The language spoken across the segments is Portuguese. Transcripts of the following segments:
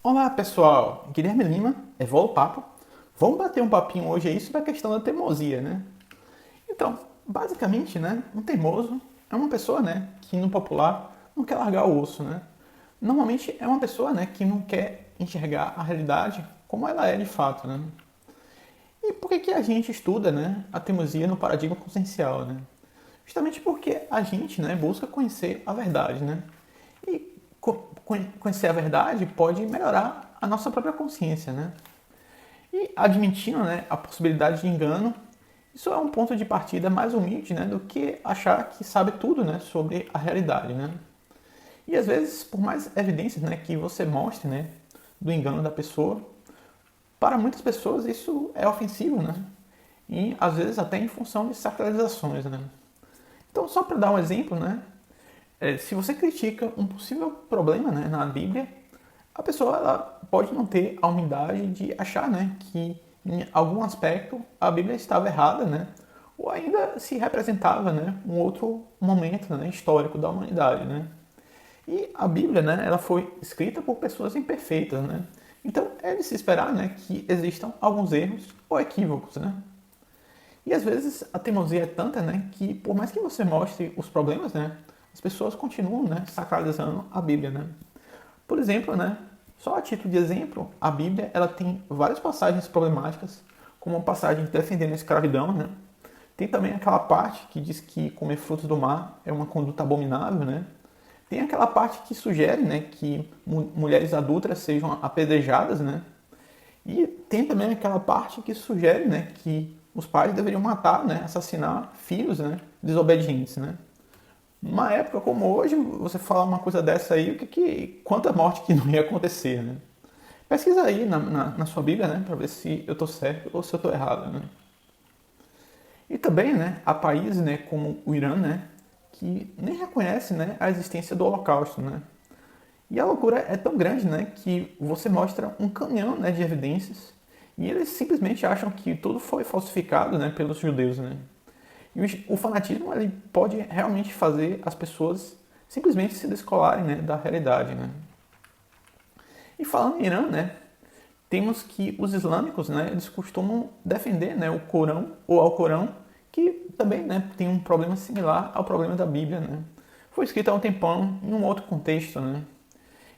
Olá pessoal, Guilherme Lima, Evolo Papo. Vamos bater um papinho hoje aí sobre a questão da teimosia, né? Então, basicamente, né, um teimoso é uma pessoa, né, que no popular não quer largar o osso, né? Normalmente é uma pessoa, né, que não quer enxergar a realidade como ela é de fato, né? E por que a gente estuda, né, a teimosia no paradigma consciencial, né? Justamente porque a gente, né, busca conhecer a verdade, né? E conhecer a verdade pode melhorar a nossa própria consciência, né? E admitindo, né, a possibilidade de engano, isso é um ponto de partida mais humilde, né, do que achar que sabe tudo, né, sobre a realidade, né? E às vezes, por mais evidências, né, que você mostre, né, do engano da pessoa, para muitas pessoas isso é ofensivo, né? E às vezes até em função de sacralizações, né? Então, só para dar um exemplo, né, se você critica um possível problema, né, na Bíblia, a pessoa ela pode não ter a humildade de achar, né, que em algum aspecto a Bíblia estava errada, né, ou ainda se representava, né, um outro momento, né, histórico da humanidade, né. E a Bíblia, né, ela foi escrita por pessoas imperfeitas, né. Então é de se esperar, né, que existam alguns erros ou equívocos, né. E às vezes a teimosia é tanta, né, que por mais que você mostre os problemas, né, as pessoas continuam, né, sacralizando a Bíblia, né. Por exemplo, né, só a título de exemplo, a Bíblia ela tem várias passagens problemáticas, como uma passagem defendendo a escravidão, né. Tem também aquela parte que diz que comer frutos do mar é uma conduta abominável, né. Tem aquela parte que sugere, né, que mulheres adultas sejam apedrejadas, né. E tem também aquela parte que sugere, né, que os pais deveriam matar, né, assassinar filhos, né, desobedientes, né. Numa época como hoje, você falar uma coisa dessa aí, quanta morte que não ia acontecer, né? Pesquisa aí na sua Bíblia, né, para ver se eu estou certo ou se eu estou errado, né? E também, né, há países, né, como o Irã, né, que nem reconhece, né, a existência do Holocausto, né? E a loucura é tão grande, né, que você mostra um caminhão, né, de evidências e eles simplesmente acham que tudo foi falsificado, né, pelos judeus, né? E o fanatismo ele pode realmente fazer as pessoas simplesmente se descolarem, né, da realidade, né? E falando em Irã, né, temos que os islâmicos, né, eles costumam defender, né, o Corão ou Alcorão, que também, né, tem um problema similar ao problema da Bíblia, né? Foi escrito há um tempão em um outro contexto, né?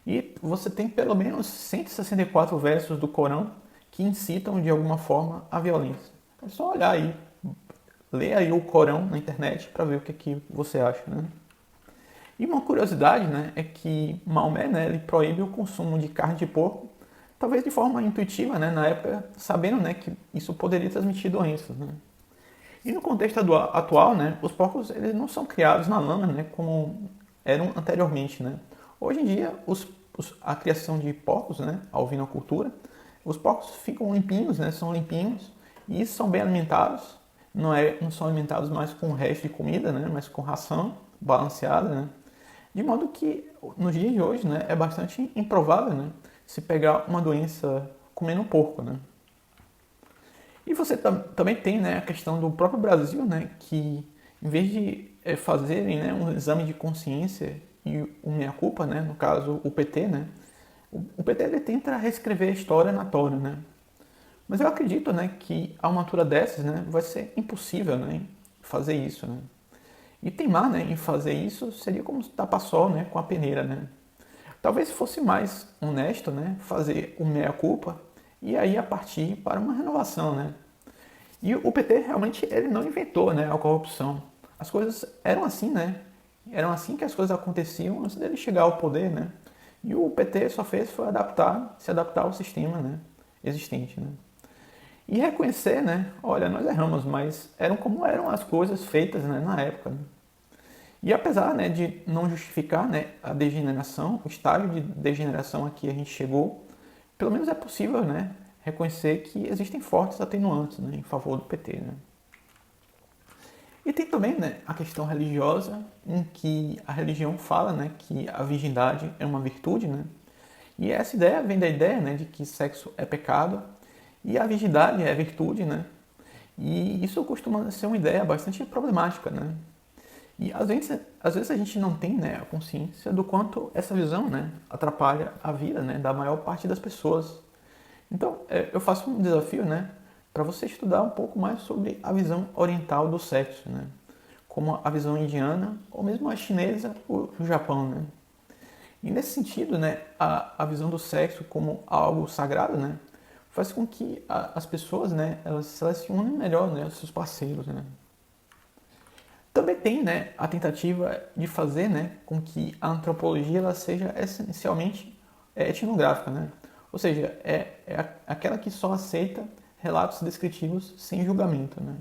E você tem pelo menos 164 versos do Corão que incitam de alguma forma a violência. É só olhar aí, ler aí o Corão na internet para ver o que você acha, né? E uma curiosidade, né, é que Maomé, né, ele proíbe o consumo de carne de porco, talvez de forma intuitiva, né, na época, sabendo, né, que isso poderia transmitir doenças, né. E no contexto atual, né, os porcos eles não são criados na lama, né, como eram anteriormente, né. Hoje em dia, a criação de porcos, né, a ovinocultura, os porcos ficam limpinhos, né, são limpinhos e são bem alimentados. Não são alimentados mais com o resto de comida, né, mas com ração balanceada, né. De modo que, nos dias de hoje, né, é bastante improvável, né, se pegar uma doença comendo porco, né. E você também tem, né, a questão do próprio Brasil, né, que em vez de fazerem, né, um exame de consciência e o meia-culpa, né, no caso o PT, né, o PT ele tenta reescrever a história na tora, né. Mas eu acredito, né, que a uma altura dessas, né, vai ser impossível, né, fazer isso, né. E teimar, né, em fazer isso seria como tapar sol, né, com a peneira, né. Talvez fosse mais honesto, né, fazer o meia-culpa e aí a partir para uma renovação, né. E o PT realmente ele não inventou, né, a corrupção. As coisas eram assim, né. Eram assim que as coisas aconteciam antes dele chegar ao poder, né. E o PT só fez foi se adaptar ao sistema, né, existente, né. E reconhecer, né, olha, nós erramos, mas eram como eram as coisas feitas, né, na época, né? E apesar, né, de não justificar, né, a degeneração, o estágio de degeneração a que a gente chegou, pelo menos é possível, né, reconhecer que existem fortes atenuantes, né, em favor do PT, né. E tem também, né, a questão religiosa, em que a religião fala, né, que a virgindade é uma virtude, né. E essa ideia vem da ideia, né, de que sexo é pecado e a virgindade é virtude, né. E isso costuma ser uma ideia bastante problemática, né. E às vezes a gente não tem, né, a consciência do quanto essa visão, né, atrapalha a vida, né, da maior parte das pessoas. Então, eu faço um desafio, né, para você estudar um pouco mais sobre a visão oriental do sexo, né, como a visão indiana ou mesmo a chinesa ou o Japão, né. E nesse sentido, né, a visão do sexo como algo sagrado, né, faz com que as pessoas, né, elas selecionem melhor, né, os seus parceiros, né. Também tem, né, a tentativa de fazer, né, com que a antropologia ela seja essencialmente etnográfica, né? Ou seja, aquela que só aceita relatos descritivos sem julgamento, né?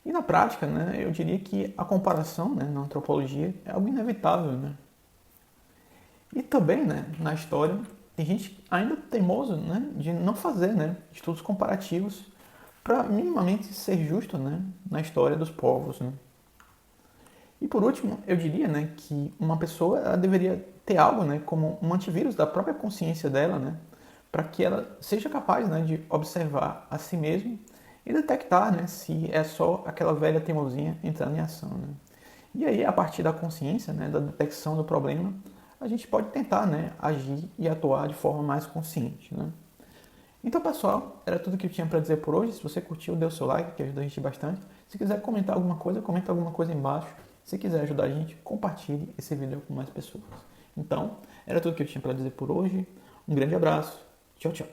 E na prática, né, eu diria que a comparação, né, na antropologia é algo inevitável, né? E também, né, na história, tem gente ainda teimoso, né, de não fazer, né, estudos comparativos para minimamente ser justo, né, na história dos povos, né? E por último, eu diria, né, que uma pessoa ela deveria ter algo, né, como um antivírus da própria consciência dela, né, para que ela seja capaz, né, de observar a si mesma e detectar, né, se é só aquela velha teimosinha entrando em ação, né. E aí, a partir da consciência, né, da detecção do problema, a gente pode tentar, né, agir e atuar de forma mais consciente, né. Então, pessoal, era tudo que eu tinha para dizer por hoje. Se você curtiu, dê o seu like, que ajuda a gente bastante. Se quiser comentar alguma coisa, comenta alguma coisa embaixo. Se quiser ajudar a gente, compartilhe esse vídeo com mais pessoas. Então, era tudo que eu tinha para dizer por hoje. Um grande abraço. Tchau, tchau.